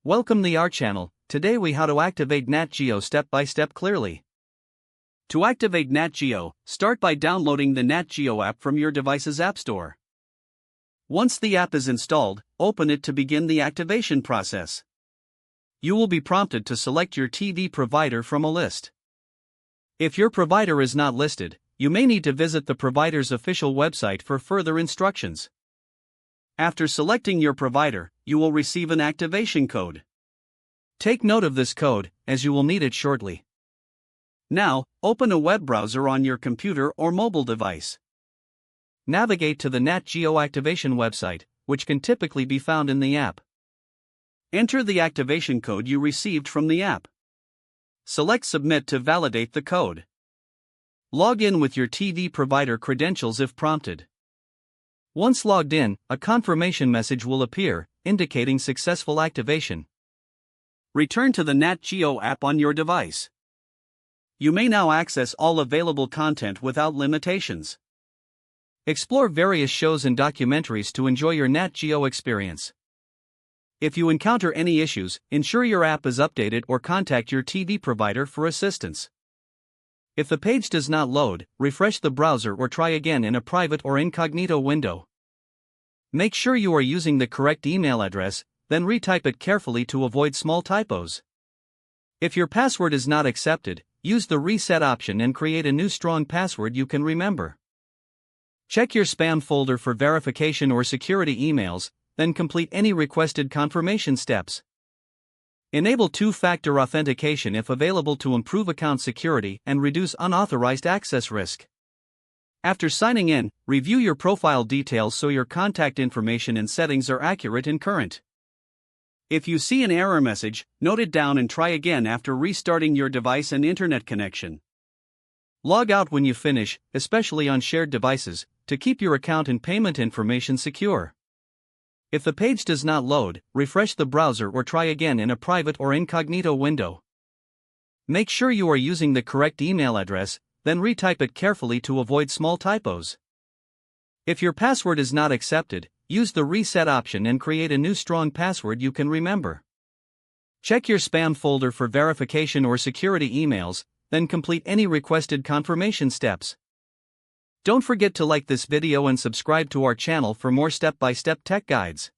Welcome to our channel. Today we how to activate Nat Geo step by step clearly. To activate Nat Geo, start by downloading the Nat Geo app from your device's app store. Once the app is installed, open it to begin the activation process. You will be prompted to select your TV provider from a list. If your provider is not listed, you may need to visit the provider's official website for further instructions. After selecting your provider, you will receive an activation code. Take note of this code, as you will need it shortly. Now, open a web browser on your computer or mobile device. Navigate to the Nat Geo activation website, which can typically be found in the app. Enter the activation code you received from the app. Select Submit to validate the code. Log in with your TV provider credentials if prompted. Once logged in, a confirmation message will appear, indicating successful activation. Return to the Nat Geo app on your device. You may now access all available content without limitations. Explore various shows and documentaries to enjoy your Nat Geo experience. If you encounter any issues, ensure your app is updated or contact your TV provider for assistance. If the page does not load, refresh the browser or try again in a private or incognito window. Make sure you are using the correct email address, then retype it carefully to avoid small typos. If your password is not accepted, use the reset option and create a new strong password you can remember. Check your spam folder for verification or security emails, then complete any requested confirmation steps. Enable two-factor authentication if available to improve account security and reduce unauthorized access risk. After signing in, review your profile details so your contact information and settings are accurate and current. If you see an error message, note it down and try again after restarting your device and internet connection. Log out when you finish, especially on shared devices, to keep your account and payment information secure. If the page does not load, refresh the browser or try again in a private or incognito window. Make sure you are using the correct email address, then retype it carefully to avoid small typos. If your password is not accepted, use the reset option and create a new strong password you can remember. Check your spam folder for verification or security emails, then complete any requested confirmation steps. Don't forget to like this video and subscribe to our channel for more step-by-step tech guides.